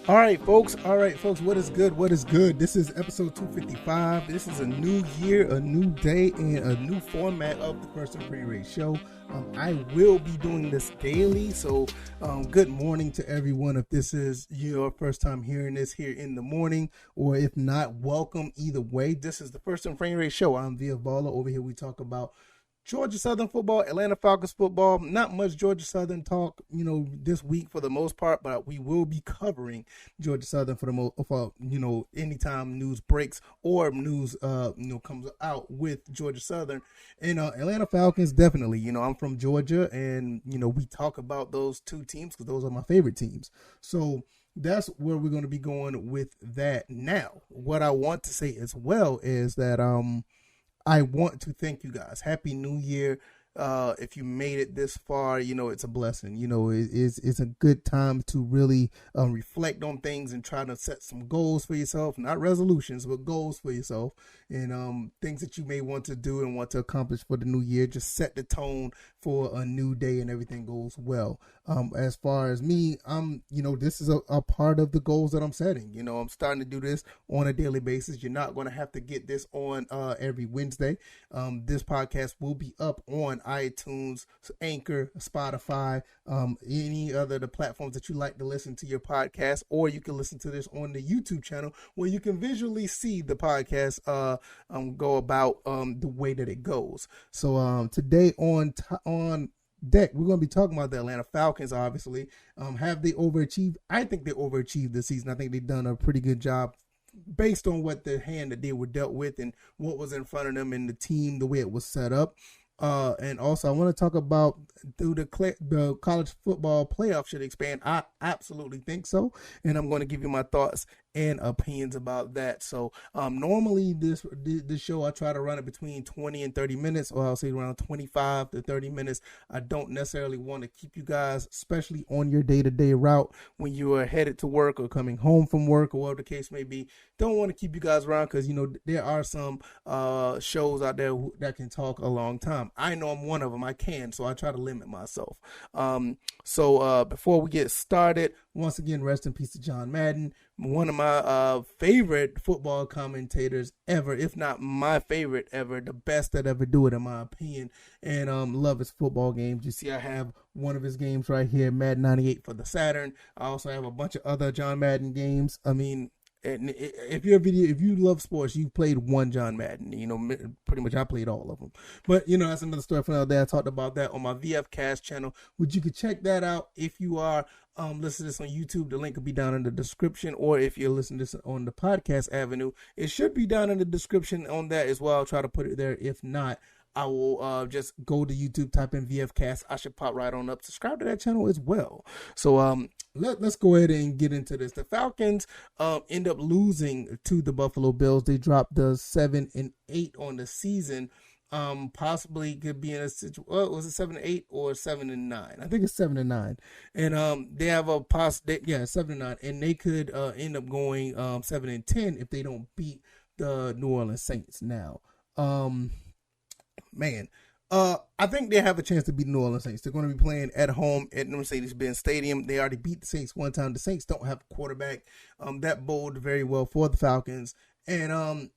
All right, folks. What is good? What is good? This is episode 255. This is a new year, a new day, and a new format of the First and Free Rate Show. I will be doing this daily, so good morning to everyone. If this is your first time hearing this here in the morning, or if not, welcome either way. This is the First and Free Rate Show. I'm Via Balla. Over here, we talk about Georgia Southern football, Atlanta Falcons football. Not much Georgia Southern talk, this week for the most part, but we will be covering Georgia Southern for anytime news breaks or news comes out with Georgia Southern. And Atlanta Falcons, definitely. I'm from Georgia, and we talk about those two teams because those are my favorite teams. So that's where we're going to be going with that. Now, what I want to say as well is that I want to thank you guys. Happy New Year. If you made it this far, it's a blessing. It's a good time to really reflect on things and try to set some goals for yourself, not resolutions, but goals for yourself, and things that you may want to do and want to accomplish for the new year. Just set the tone for a new day and everything goes well. As far as me, this is a part of the goals that I'm setting. I'm starting to do this on a daily basis. You're not going to have to get this on every Wednesday. This podcast will be up on iTunes, Anchor, Spotify, any other the platforms that you like to listen to your podcast, or you can listen to this on the YouTube channel where you can visually see the podcast go about the way that it goes. So today on deck, we're going to be talking about the Atlanta Falcons. Obviously, have they overachieved? I think they overachieved this season. I think they've done a pretty good job based on what the hand that they were dealt with and what was in front of them and the team, the way it was set up. And also I want to talk about the college football playoff should expand. I absolutely think so, and I'm going to give you my thoughts and opinions about that. So normally this show I try to run it between 20 and 30 minutes, or I'll say around 25 to 30 minutes. I don't necessarily want to keep you guys, especially on your day-to-day route when you are headed to work or coming home from work or whatever the case may be. Don't want to keep you guys around because there are some shows out there that can talk a long time. I know I'm one of them. I can, so I try to limit myself. So before we get started, once again, rest in peace to John Madden, one of my favorite football commentators ever, if not my favorite ever, the best that ever do it in my opinion, and love his football games. You see, I have one of his games right here, Madden 98 for the Saturn. I also have a bunch of other John Madden games. I mean, if you love sports, you played one John Madden. Pretty much I played all of them. But that's another story for another day. I talked about that on my VFcast channel, which you could check that out if you are listening to this on YouTube. The link will be down in the description, or if you're listening to this on the podcast avenue, it should be down in the description on that as well. I'll try to put it there. If not, I will just go to YouTube, type in VFcast. I should pop right on up. Subscribe to that channel as well. So let's go ahead and get into this. The Falcons end up losing to the Buffalo Bills. They dropped the 7-8 on the season. Possibly could be in a situation. Was it 7-8 or 7-9? I think it's 7-9. And they have a 7-9, and they could end up going 7-10 if they don't beat the New Orleans Saints now. I think they have a chance to beat the New Orleans Saints. They're going to be playing at home at Mercedes-Benz Stadium. They already beat the Saints one time. The Saints don't have a quarterback. That bode very well for the Falcons. And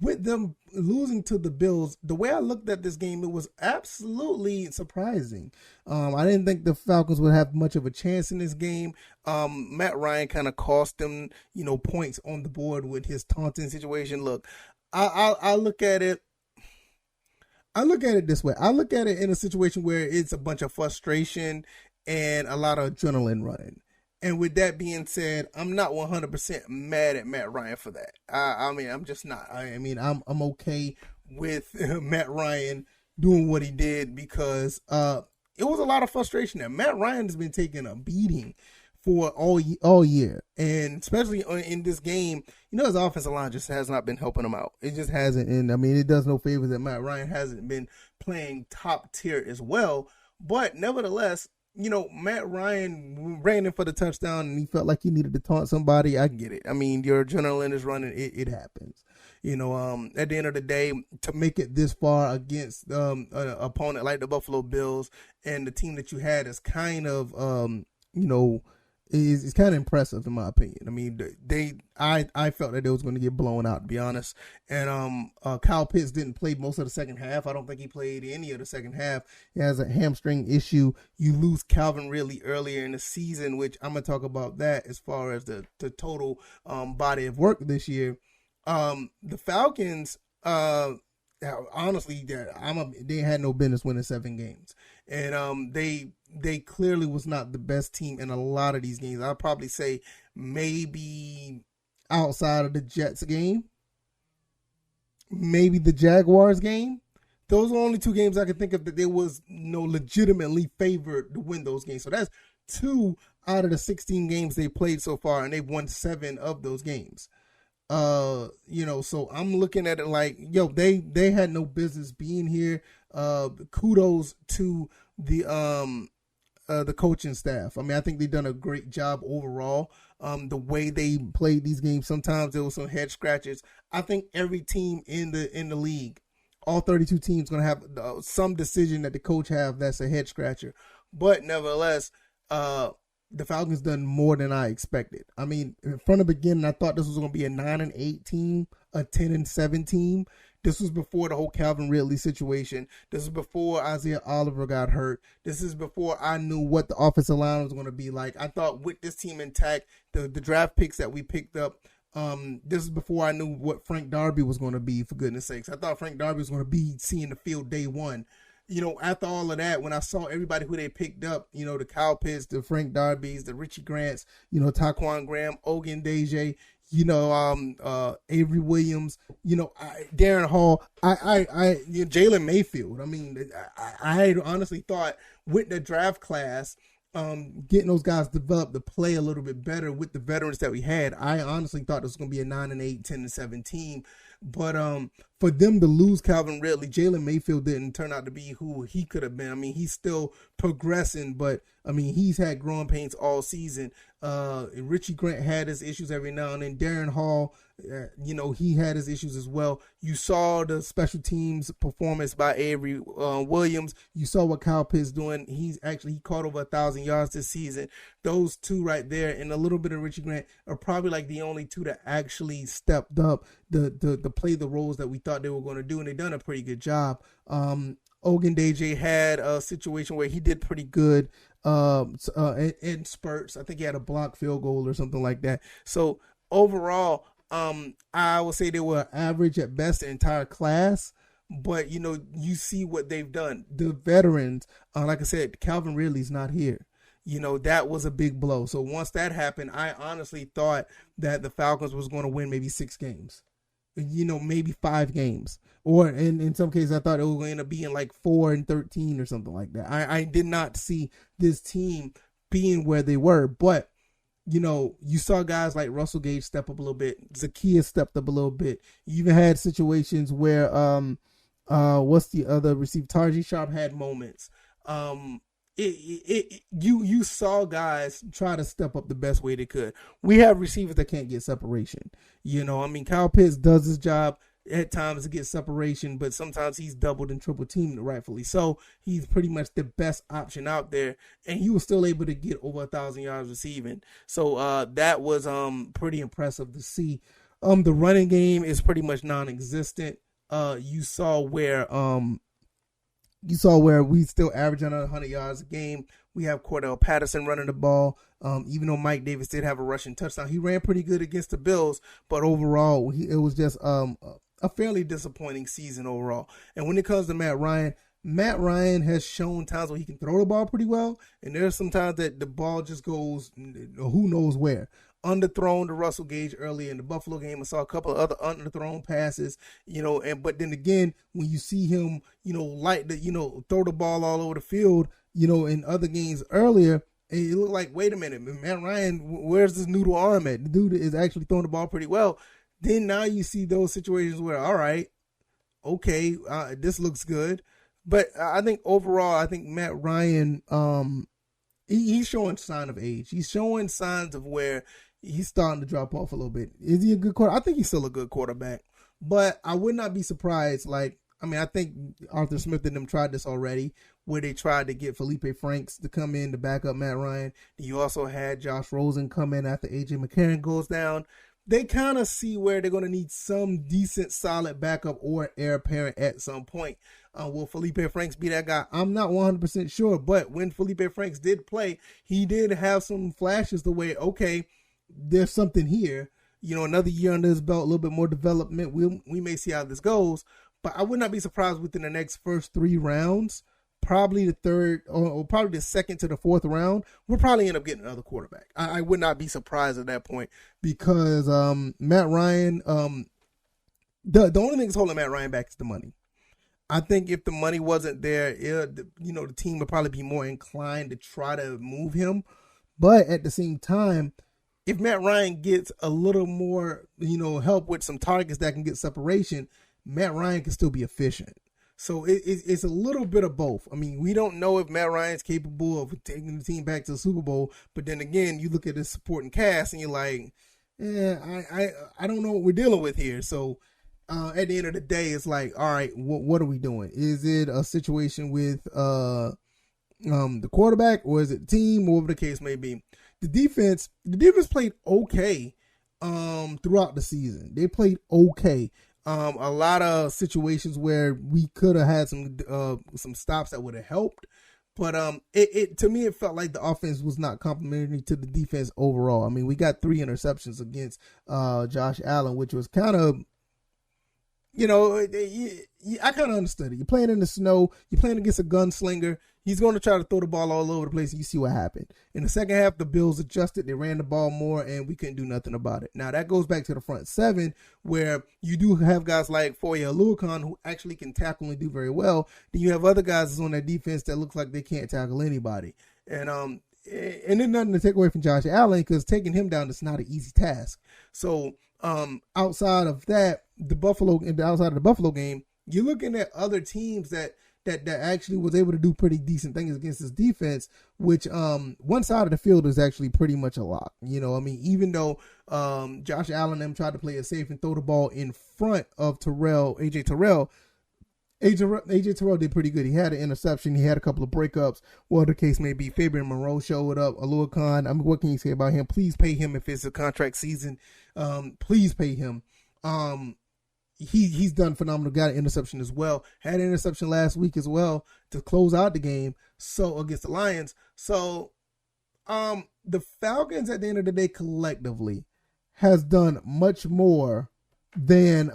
with them losing to the Bills, the way I looked at this game, it was absolutely surprising. I didn't think the Falcons would have much of a chance in this game. Matt Ryan kind of cost them, points on the board with his taunting situation. Look, I look at it. I look at it this way. I look at it in a situation where it's a bunch of frustration and a lot of adrenaline running. And with that being said, I'm not 100% mad at Matt Ryan for that. I'm just not. I'm okay with Matt Ryan doing what he did because it was a lot of frustration there. Matt Ryan has been taking a beating for all year, and especially in this game, his offensive line just has not been helping him out. It just hasn't, and it does no favors that Matt Ryan hasn't been playing top tier as well. But nevertheless, Matt Ryan ran in for the touchdown, and he felt like he needed to taunt somebody. I get it. Your adrenaline is running. It happens. At the end of the day, to make it this far against an opponent like the Buffalo Bills and the team that you had is kind of, is kind of impressive in my opinion. I mean, I felt that they was going to get blown out, to be honest. And Kyle Pitts didn't play most of the second half. I don't think he played any of the second half. He has a hamstring issue. You lose Calvin Ridley earlier in the season, which I'm going to talk about that as far as the total body of work this year. The Falcons, honestly, they had no business winning 7 games, and they clearly was not the best team in a lot of these games. I'll probably say maybe outside of the Jets game, maybe the Jaguars game. Those are only 2 games I can think of that there was no legitimately favored to win those games. So that's 2 out of the 16 games they played so far, and they've won 7 of those games. So I'm looking at it like, they had no business being here. Kudos to the coaching staff. I mean, I think they've done a great job overall. The way they played these games, sometimes there was some head scratches. I think every team in the league, all 32 teams, going to have some decision that the coach have that's a head scratcher. But nevertheless, the Falcons done more than I expected. I mean, from the beginning, I thought this was going to be a 9-8 team, a 10-7 team. This was before the whole Calvin Ridley situation. This is before Isaiah Oliver got hurt. This is before I knew what the offensive line was going to be like. I thought with this team intact, the draft picks that we picked up, this is before I knew what Frank Darby was going to be, for goodness sakes. I thought Frank Darby was going to be seeing the field day one. After all of that, when I saw everybody who they picked up, the Kyle Pitts, the Frank Darbys, the Richie Grants, Taquan Graham, Ogundeji, Avery Williams, Darren Hall, Jalen Mayfield. I mean, I honestly thought with the draft class, getting those guys developed to play a little bit better with the veterans that we had, I honestly thought this was going to be a 9-8, 10-7 team. But for them to lose Calvin Ridley, Jalen Mayfield didn't turn out to be who he could have been. I mean, he's still progressing, but I mean, he's had growing pains all season. Richie Grant had his issues every now and then. Darren Hall, he had his issues as well. You saw the special teams performance by Avery Williams. You saw what Kyle Pitts doing. He caught over 1,000 yards this season. Those 2 right there and a little bit of Richie Grant are probably like the only 2 that actually stepped up to play the roles that we thought they were going to do, and they done a pretty good job. Ogundeji had a situation where he did pretty good in spurts. I think he had a blocked field goal or something like that. So overall, I would say they were average at best, the entire class. But, you see what they've done. The veterans, like I said, Calvin Ridley's not here. That was a big blow. So once that happened, I honestly thought that the Falcons was going to win maybe 6 games. Maybe 5 games. Or in some cases, I thought it was going to end up being like 4-13 or something like that. I did not see this team being where they were. But, you saw guys like Russell Gage step up a little bit. Zacchaeus stepped up a little bit. You even had situations where, what's the other receiver? Tarji Sharp had moments. You saw guys try to step up the best way they could. We have receivers that can't get separation. Kyle Pitts does his job at times to get separation, but sometimes he's doubled and triple teamed, rightfully so. He's pretty much the best option out there, and he was still able to get over 1,000 yards receiving. So that was pretty impressive to see. The running game is pretty much non-existent. You saw where we still average under 100 yards a game. We have Cordell Patterson running the ball. Even though Mike Davis did have a rushing touchdown, he ran pretty good against the Bills. But overall, it was just a fairly disappointing season overall. And when it comes to Matt Ryan has shown times where he can throw the ball pretty well, and there's some times that the ball just goes who knows where. Underthrown to Russell Gage early in the Buffalo game. I saw a couple of other underthrown passes, but then again, when you see him, throw the ball all over the field, in other games earlier, it looked like, wait a minute, Matt Ryan, where's this noodle arm at? The dude is actually throwing the ball pretty well. Then now you see those situations where, all right, okay, this looks good. But I think overall, Matt Ryan, he's showing sign of age. He's showing signs of where he's starting to drop off a little bit. Is he a good quarterback? I think he's still a good quarterback. But I would not be surprised, like, I mean, I think Arthur Smith and them tried this already, where they tried to get Felipe Franks to come in to back up Matt Ryan. You also had Josh Rosen come in after A.J. McCarron goes down. They kind of see where they're going to need some decent, solid backup or heir apparent at some point. Will Felipe Franks be that guy? I'm not 100% sure, but when Felipe Franks did play, he did have some flashes the way, okay, there's something here. You know, another year under his belt, a little bit more development. We may see how this goes, but I would not be surprised within the next first 3 rounds, probably the third or probably the second to the fourth round, we'll probably end up getting another quarterback. I would not be surprised at that point because Matt Ryan, the only thing that's holding Matt Ryan back is the money. I think if the money wasn't there, the team would probably be more inclined to try to move him. But at the same time, if Matt Ryan gets a little more, help with some targets that can get separation, Matt Ryan can still be efficient. So it's a little bit of both. I mean, we don't know if Matt Ryan's capable of taking the team back to the Super Bowl, but then again, you look at his supporting cast and you're like, I don't know what we're dealing with here. So at the end of the day, it's like, all right, what are we doing? Is it a situation with the quarterback, or is it the team, or whatever the case may be? The defense played okay throughout the season. They played okay. A lot of situations where we could have had some stops that would have helped, but to me it felt like the offense was not complimentary to the defense overall. I mean, we got 3 interceptions against Josh Allen, which was kind of, I kind of understood it. You're playing in the snow. You're playing against a gunslinger. He's going to try to throw the ball all over the place, and you see what happened. In the second half, the Bills adjusted. They ran the ball more, and we couldn't do nothing about it. Now, that goes back to the front 7, where you do have guys like Foye Oluokun who actually can tackle and do very well. Then you have other guys on that defense that looks like they can't tackle anybody. And then nothing to take away from Josh Allen, because taking him down is not an easy task. So outside of that, outside of the Buffalo game, you're looking at other teams that actually was able to do pretty decent things against this defense, which one side of the field is actually pretty much a lock. Even though Josh Allen and them tried to play it safe and throw the ball in front of AJ Terrell did pretty good. He had an interception. He had a couple of breakups. Whatever the case may be, Fabian Monroe showed up. Oluokun, what can you say about him? Please pay him if it's a contract season. Please pay him. He's done phenomenal. Got an interception as well. Had an interception last week as well to close out the game. So against the Lions. So the Falcons at the end of the day collectively has done much more than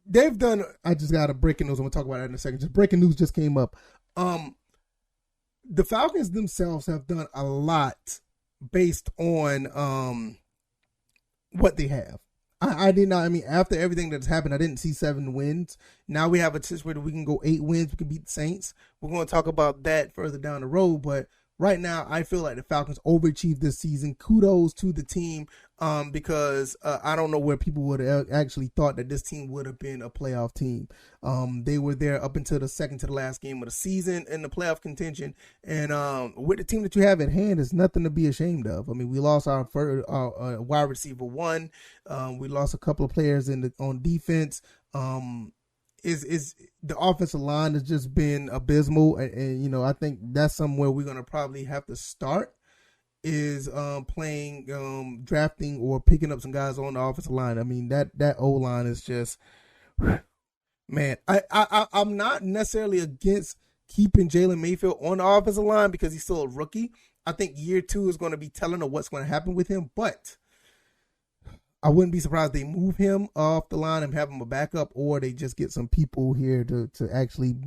they've done. I just got a breaking news. I'm gonna talk about that in a second. Just breaking news just came up. The Falcons themselves have done a lot based on what they have. I did not. I mean, after everything that's happened, I didn't see 7 wins. Now we have a situation where we can go 8 wins. We can beat the Saints. We're going to talk about that further down the road. But right now, I feel like the Falcons overachieved this season. Kudos to the team because I don't know where people would have actually thought that this team would have been a playoff team. They were there up until the second to the last game of the season in the playoff contention. And with the team that you have at hand, it's nothing to be ashamed of. I mean, we lost our wide receiver 1. We lost a couple of players on defense. Is the offensive line has just been abysmal, and I think that's somewhere we're gonna probably have to start is playing drafting or picking up some guys on the offensive line. I mean, that O line is just, man. I'm not necessarily against keeping Jalen Mayfield on the offensive line because he's still a rookie. I think year 2 is going to be telling of what's going to happen with him, but I wouldn't be surprised they move him off the line and have him a backup, or they just get some people here to actually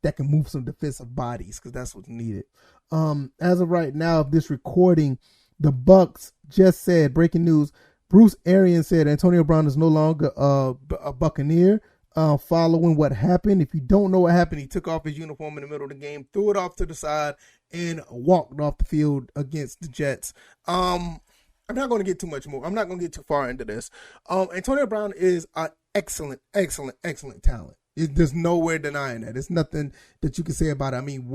that can move some defensive bodies, because that's what's needed. As of right now of this recording, the Bucks just said, breaking news, Bruce Arians said Antonio Brown is no longer a Buccaneer following what happened. If you don't know what happened, he took off his uniform in the middle of the game, threw it off to the side, and walked off the field against the Jets. I'm not going to get too much more. I'm not going to get too far into this. Antonio Brown is an excellent talent. There's nowhere denying that. There's nothing that you can say about it. I mean,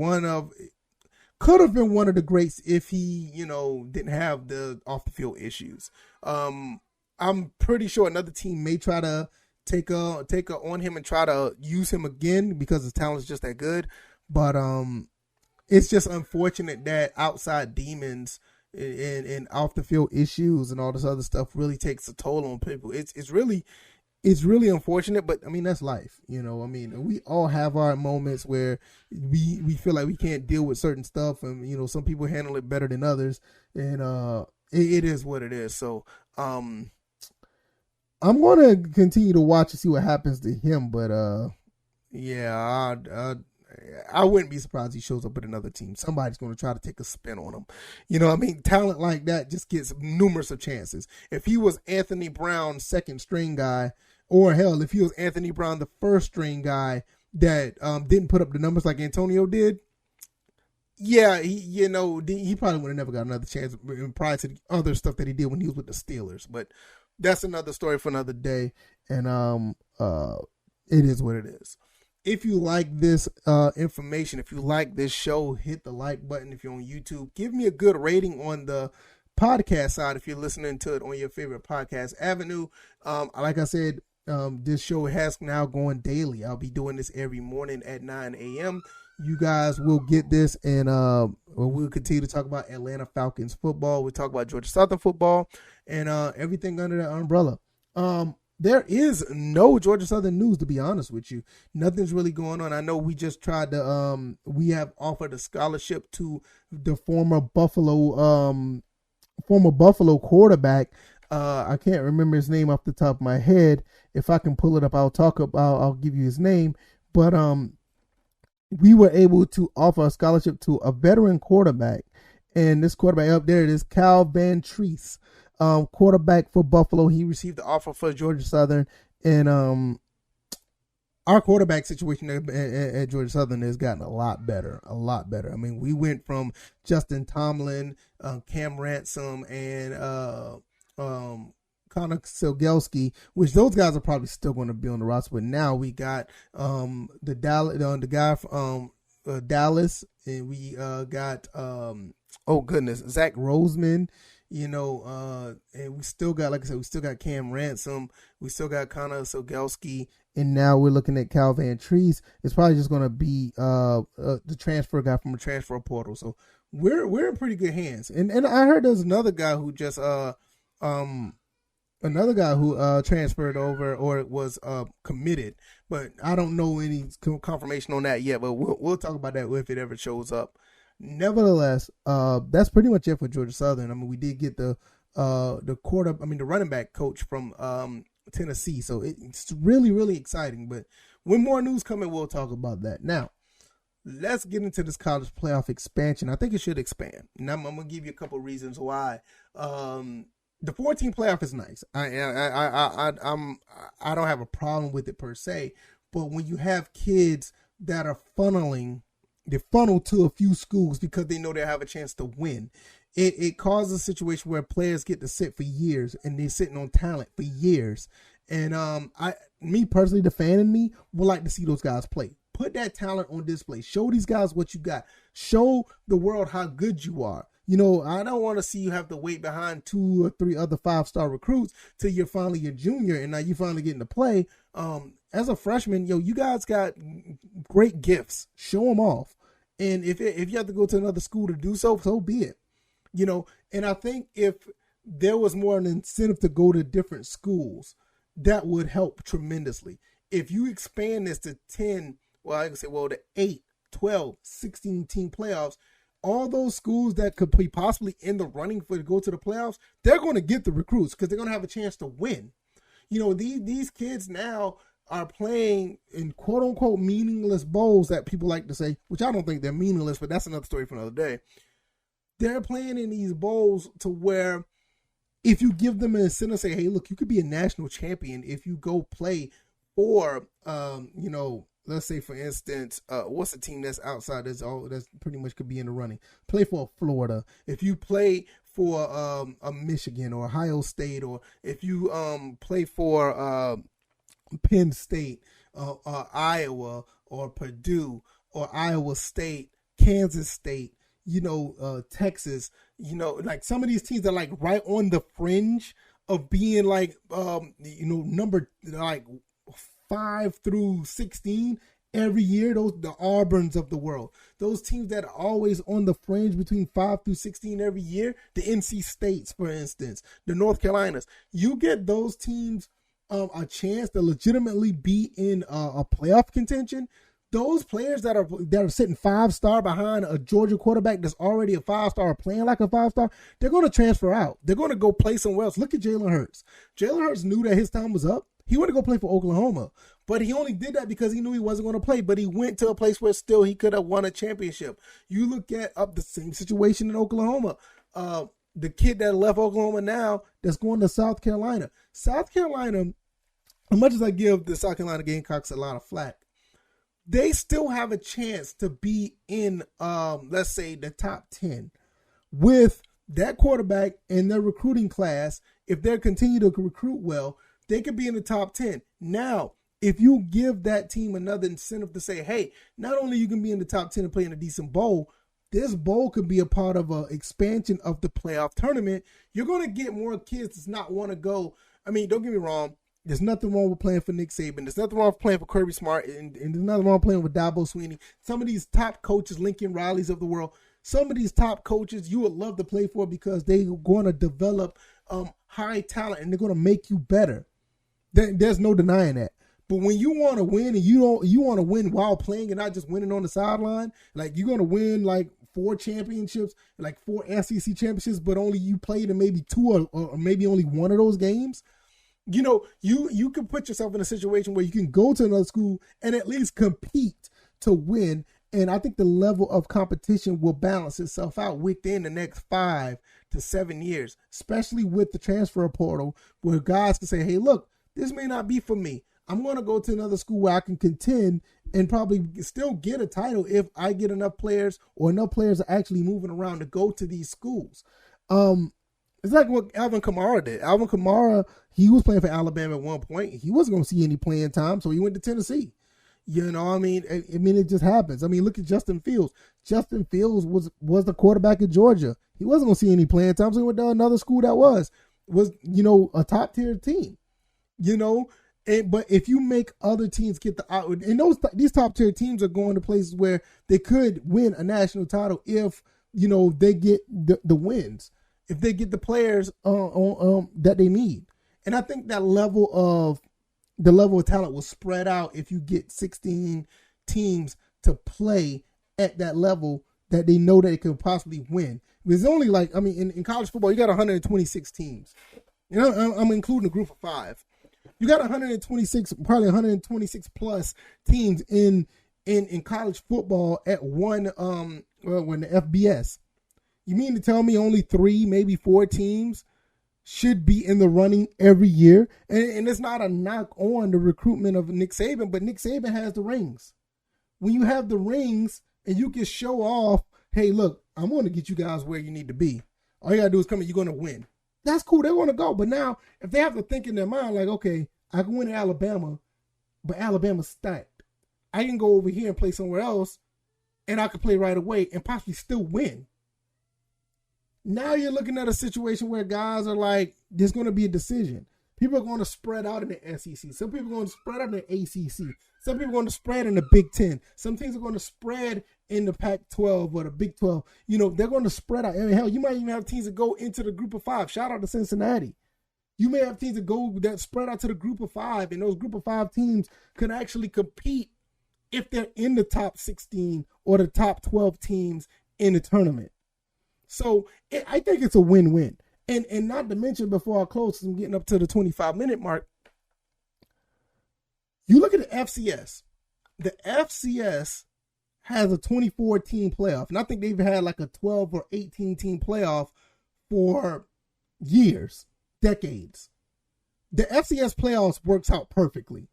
could have been one of the greats if he, didn't have the off the field issues. I'm pretty sure another team may try to take a on him and try to use him again because his talent is just that good. But it's just unfortunate that outside demons and off the field issues and all this other stuff really takes a toll on people. It's really unfortunate, but I mean, that's life. You know, I mean, we all have our moments where we feel like we can't deal with certain stuff, and you know, some people handle it better than others, and it is what it is. So I'm going to continue to watch and see what happens to him, but yeah, I wouldn't be surprised he shows up at another team. Somebody's going to try to take a spin on him. You know what I mean? Talent like that just gets numerous of chances. If he was Anthony Brown, second string guy, or hell, if he was Anthony Brown, the first string guy that didn't put up the numbers like Antonio did, yeah, he probably would have never got another chance prior to the other stuff that he did when he was with the Steelers. But that's another story for another day. And it is what it is. If you like this information, if you like this show, hit the like button. If you're on YouTube, give me a good rating on the podcast side if you're listening to it on your favorite podcast avenue. Like I said, this show has now going daily. I'll be doing this every morning at 9 a.m. You guys will get this, and we'll continue to talk about Atlanta Falcons football. We'll talk about Georgia Southern football and everything under that umbrella. There is no Georgia Southern news, to be honest with you. Nothing's really going on. I know we just tried to, we have offered a scholarship to the former Buffalo quarterback. I can't remember his name off the top of my head. If I can pull it up, I'll give you his name. But we were able to offer a scholarship to a veteran quarterback. And this quarterback up there, it is Cal Van Treese. Quarterback for Buffalo. He received the offer for Georgia Southern, and our quarterback situation at Georgia Southern has gotten a lot better. I mean, we went from Justin Tomlin, Cam Ransom, and Connor Selgelski, which those guys are probably still going to be on the roster. But now we got the guy from Dallas, and we got Zach Roseman. You know, and we still got, like I said, we still got Cam Ransom. We still got Connor Sogelski. And now we're looking at Cal Van Treese. It's probably just going to be the transfer guy from the transfer portal. So we're in pretty good hands. And I heard there's another guy who just transferred over or was committed. But I don't know any confirmation on that yet. But we'll talk about that if it ever shows up. Nevertheless, that's pretty much it for Georgia Southern. I mean, we did get the running back coach from Tennessee, so it's really, really exciting. But when more news coming, we'll talk about that. Now, let's get into this college playoff expansion. I think it should expand. Now, I'm gonna give you a couple of reasons why. The 14 playoff is nice. I don't have a problem with it per se, but when you have kids that are they funnel to a few schools because they know they have a chance to win. It causes a situation where players get to sit for years and they're sitting on talent for years. And me personally, the fan in me would like to see those guys play. Put that talent on display. Show these guys what you got. Show the world how good you are. You know, I don't want to see you have to wait behind 2 or 3 other 5-star recruits till you're finally a junior and now you finally getting to play. As a freshman, you guys got great gifts. Show them off. And if you have to go to another school to do so, so be it. You know, and I think if there was more an incentive to go to different schools, that would help tremendously. If you expand this to 10, the 8, 12, 16 team playoffs, all those schools that could be possibly in the running for to go to the playoffs, they're going to get the recruits because they're going to have a chance to win. You know, these kids now are playing in quote unquote meaningless bowls that people like to say, which I don't think they're meaningless, but that's another story for another day. They're playing in these bowls to where if you give them an incentive, say, hey, look, you could be a national champion if you go play for, let's say, for instance, what's the team that's outside that's pretty much could be in the running? Play for Florida. If you play for a Michigan or Ohio State, or if you play for Penn State, Iowa, or Purdue, or Iowa State, Kansas State, Texas, like some of these teams are like right on the fringe of being like, number like 5 through 16 every year. The Auburns of the world, those teams that are always on the fringe between 5 through 16 every year. The NC States, for instance, the North Carolinas. You get those teams a chance to legitimately be in a playoff contention. Those players that are sitting 5-star behind a Georgia quarterback that's already a 5-star, playing like a 5-star, they're going to transfer out. They're going to go play somewhere else. Look at Jalen Hurts. Jalen Hurts knew that his time was up. He wanted to go play for Oklahoma, but he only did that because he knew he wasn't going to play. But he went to a place where still he could have won a championship. You look at the same situation in Oklahoma. The kid that left Oklahoma now that's going to South Carolina. South Carolina, as much as I give the South Carolina Gamecocks a lot of flack, they still have a chance to be in, let's say, the top 10 with that quarterback and their recruiting class. If they continue to recruit well, they could be in the top 10. Now, if you give that team another incentive to say, hey, not only you can be in the top 10 and play in a decent bowl, this bowl could be a part of an expansion of the playoff tournament. You're going to get more kids that not want to go. I mean, don't get me wrong. There's nothing wrong with playing for Nick Saban. There's nothing wrong with playing for Kirby Smart. And there's nothing wrong with playing with Dabo Swinney. Some of these top coaches, Lincoln Riley's of the world, some of these top coaches you would love to play for because they're going to develop high talent and they're going to make you better. There's no denying that. But when you want to win and you want to win while playing and not just winning on the sideline, like you're going to win like 4 championships, like 4 SEC championships, but only you played in maybe 2 or maybe only 1 of those games. You know, you can put yourself in a situation where you can go to another school and at least compete to win. And I think the level of competition will balance itself out within the next 5 to 7 years, especially with the transfer portal where guys can say, hey, look, this may not be for me. I'm going to go to another school where I can contend and probably still get a title if I get enough players or enough players are actually moving around to go to these schools. It's like what Alvin Kamara did. Alvin Kamara, he was playing for Alabama at one point. He wasn't going to see any playing time, so he went to Tennessee. You know, I mean, it just happens. I mean, look at Justin Fields. Justin Fields was the quarterback at Georgia. He wasn't going to see any playing time, so he went to another school that was a top-tier team. You know, but if you make other teams get the out, and these top-tier teams are going to places where they could win a national title if, they get the wins. If they get the players that they need. And I think that level of talent will spread out if you get 16 teams to play at that level that they know that they can possibly win. It's only in college football, you got 126 teams. I'm including a group of 5. You got 126, probably 126 plus teams in college football at when the FBS. You mean to tell me only 3, maybe 4 teams should be in the running every year? And it's not a knock on the recruitment of Nick Saban, but Nick Saban has the rings. When you have the rings and you can show off, hey, look, I'm going to get you guys where you need to be. All you got to do is come in, you're going to win. That's cool. They want to go. But now, if they have to think in their mind, like, okay, I can win at Alabama, but Alabama's stacked. I can go over here and play somewhere else, and I can play right away and possibly still win. Now you're looking at a situation where guys are like, there's going to be a decision. People are going to spread out in the SEC. Some people are going to spread out in the ACC. Some people are going to spread in the Big Ten. Some teams are going to spread in the Pac-12 or the Big 12. They're going to spread out. I mean, hell, you might even have teams that go into the group of 5. Shout out to Cincinnati. You may have teams that spread out to the group of 5, and those group of 5 teams can actually compete if they're in the top 16 or the top 12 teams in the tournament. So I think it's a win-win. And not to mention, before I close, because I'm getting up to the 25-minute mark, you look at the FCS. The FCS has a 24-team playoff. And I think they've had like a 12 or 18-team playoff for years, decades. The FCS playoffs works out perfectly.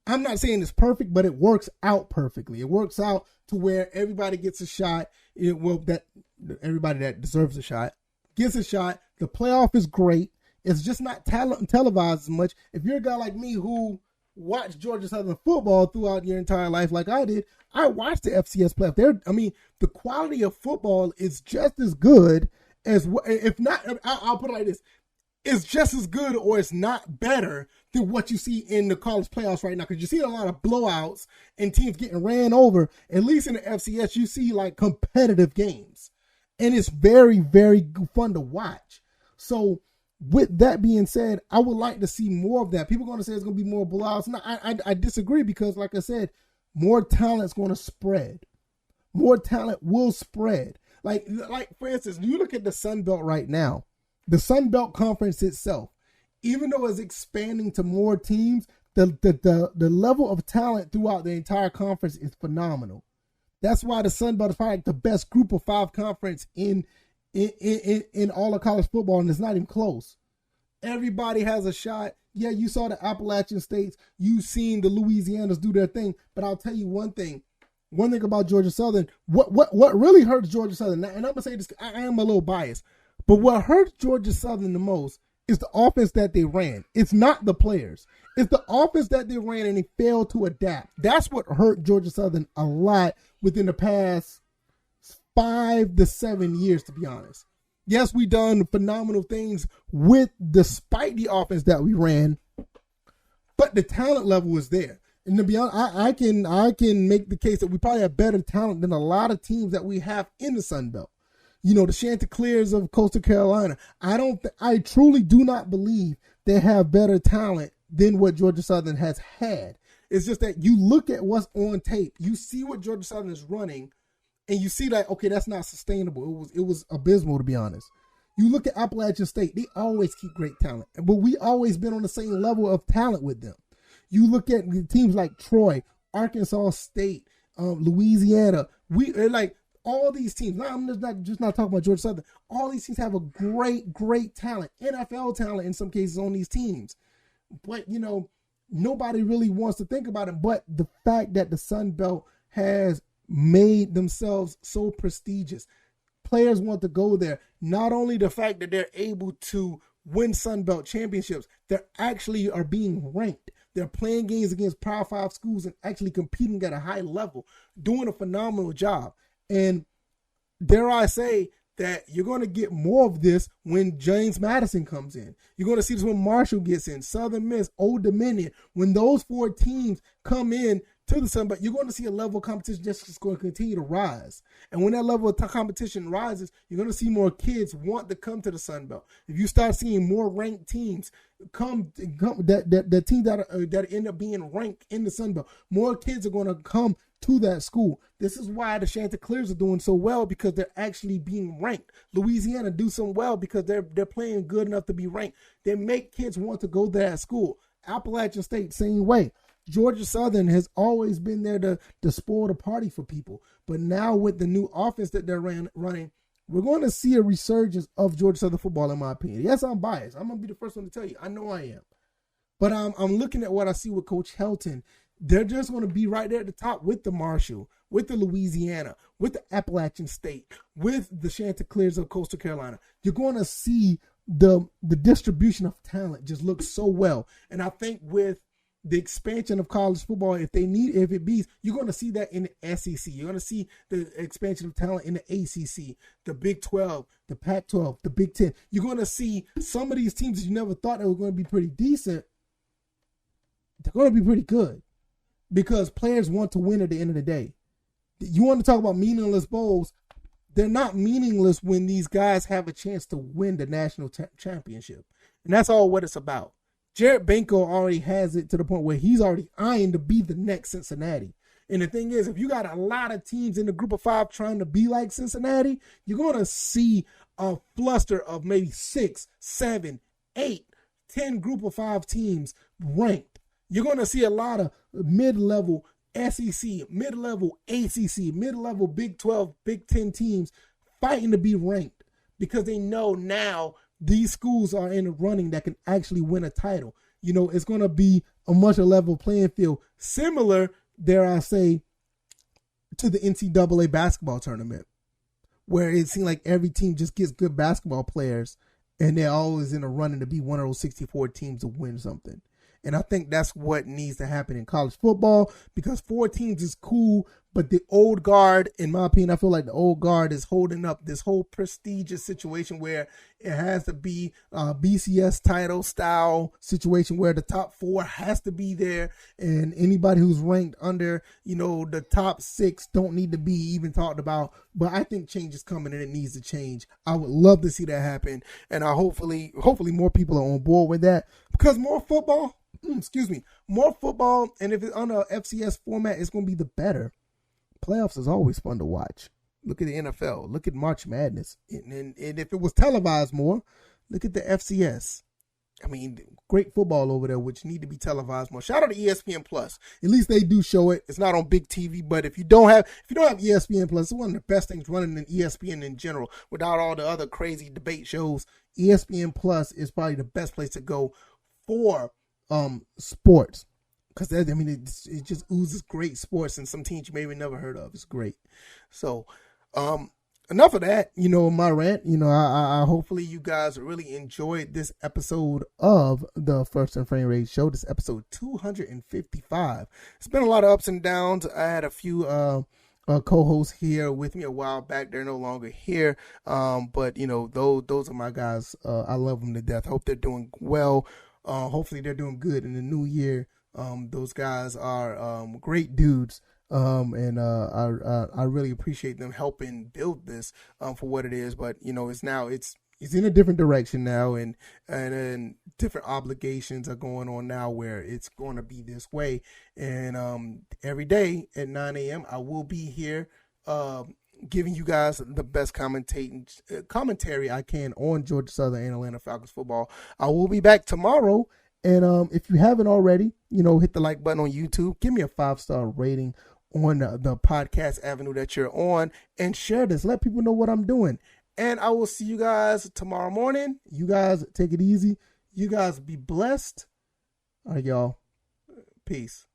I'm not saying it's perfect, but it works out perfectly. It works out to where everybody gets a shot. Everybody that deserves a shot gets a shot. The playoff is great. It's just not televised as much. If you're a guy like me who watched Georgia Southern football throughout your entire life like I did, I watched the FCS playoff. The quality of football is just as good as, if not, I'll put it like this. is just as good or it's not better than what you see in the college playoffs right now. Because you see a lot of blowouts and teams getting ran over. At least in the FCS, you see like competitive games. And it's very, very fun to watch. So with that being said, I would like to see more of that. People are going to say it's going to be more blowouts. No, I disagree because, like I said, more talent's going to spread. More talent will spread. Like for instance, you look at the Sun Belt right now. The Sun Belt Conference itself, even though it's expanding to more teams, the level of talent throughout the entire conference is phenomenal. That's why the Sun Belt is probably like the best group of 5 conference in all of college football, and it's not even close. Everybody has a shot. Yeah, you saw the Appalachian states. You've seen the Louisianas do their thing. But I'll tell you one thing. One thing about Georgia Southern, what really hurts Georgia Southern, and I'm going to say this, I am a little biased, but what hurts Georgia Southern the most is the offense that they ran. It's not the players. It's the offense that they ran and they failed to adapt. That's what hurt Georgia Southern a lot within the past 5 to 7 years, to be honest. Yes, we done phenomenal things despite the offense that we ran, but the talent level was there. And to be honest, I can make the case that we probably have better talent than a lot of teams that we have in the Sun Belt. You know, the Chanticleers of Coastal Carolina. I truly do not believe they have better talent than what Georgia Southern has had. It's just that you look at what's on tape, you see what Georgia Southern is running, and you see like, okay, that's not sustainable. It was abysmal, to be honest. You look at Appalachian State, they always keep great talent, but we always been on the same level of talent with them. You look at teams like Troy, Arkansas State, Louisiana. Like all these teams. Now, I'm just not talking about Georgia Southern. All these teams have a great talent, NFL talent in some cases on these teams. But you know, nobody really wants to think about it. But the fact that the Sun Belt has made themselves so prestigious, players want to go there. Not only the fact that they're able to win Sun Belt championships, they actually are being ranked. They're playing games against Power 5 schools and actually competing at a high level, doing a phenomenal job. And dare I say that you're going to get more of this when James Madison comes in. You're going to see this when Marshall gets in, Southern Miss, Old Dominion. When those 4 teams come in to the Sun Belt, you're going to see a level of competition just going to continue to rise. And when that level of competition rises, you're going to see more kids want to come to the Sun Belt. If you start seeing more ranked teams come the teams that end up being ranked in the Sun Belt, more kids are going to come to that school. This is why the Chanticleers are doing so well, because they're actually being ranked. Louisiana do so well because they're playing good enough to be ranked. They make kids want to go to that school. Appalachian State, same way. Georgia Southern has always been there to spoil the party for people. But now with the new offense that they're running, we're going to see a resurgence of Georgia Southern football, in my opinion. Yes, I'm biased. I'm going to be the first one to tell you. I know I am. But I'm looking at what I see with Coach Helton. They're just going to be right there at the top with the Marshall, with the Louisiana, with the Appalachian State, with the Chanticleers of Coastal Carolina. You're going to see the distribution of talent just look so well. And I think with the expansion of college football, if it be, you're going to see that in the SEC. You're going to see the expansion of talent in the ACC, the Big 12, the Pac-12, the Big 10. You're going to see some of these teams that you never thought they were going to be pretty decent. They're going to be pretty good because players want to win at the end of the day. You want to talk about meaningless bowls. They're not meaningless when these guys have a chance to win the national championship. And that's all what it's about. Jared Benko already has it to the point where he's already eyeing to be the next Cincinnati. And the thing is, if you got a lot of teams in the group of 5 trying to be like Cincinnati, you're going to see a fluster of maybe 6, 7, 8, 10 group of 5 teams ranked. You're going to see a lot of mid-level SEC, mid-level ACC, mid-level Big 12, Big 10 teams fighting to be ranked because they know now these schools are in the running that can actually win a title. You know, it's going to be a much level playing field, similar, dare I say, to the NCAA basketball tournament, where it seems like every team just gets good basketball players, and they're always in a running to be one of those 64 teams to win something. And I think that's what needs to happen in college football, because 4 teams is cool, but the old guard, in my opinion, I feel like the old guard is holding up this whole prestigious situation where it has to be a BCS title style situation where the top 4 has to be there, and anybody who's ranked under, the top 6 don't need to be even talked about. But I think change is coming and it needs to change. I would love to see that happen, and I hopefully more people are on board with that, because more football, more football, and if it's on a FCS format, it's going to be the better. Playoffs is always fun to watch. Look at the NFL. Look at March Madness. And if it was televised more, look at the FCS. I mean, great football over there, which need to be televised more. Shout out to ESPN Plus. At least they do show it. It's not on big TV, but if you don't have ESPN Plus, it's one of the best things running in ESPN in general. Without all the other crazy debate shows, ESPN Plus is probably the best place to go for sports. Because, it just oozes great sports and some teams you maybe never heard of. It's great. So, enough of that, my rant. I hopefully you guys really enjoyed this episode of the First and Frame Rate Show. This episode 255. It's been a lot of ups and downs. I had a few co-hosts here with me a while back. They're no longer here. But, those are my guys. I love them to death. Hope they're doing well. Hopefully they're doing good in the new year. Those guys are great dudes, and I really appreciate them helping build this for what it is. But it's in a different direction now, and different obligations are going on now where it's going to be this way. And every day at 9 a.m. I will be here giving you guys the best commentary I can on Georgia Southern and Atlanta Falcons football. I will be back tomorrow. And if you haven't already, hit the like button on YouTube. Give me a 5-star rating on the podcast avenue that you're on, and share this. Let people know what I'm doing. And I will see you guys tomorrow morning. You guys take it easy. You guys be blessed. All right, y'all. Peace.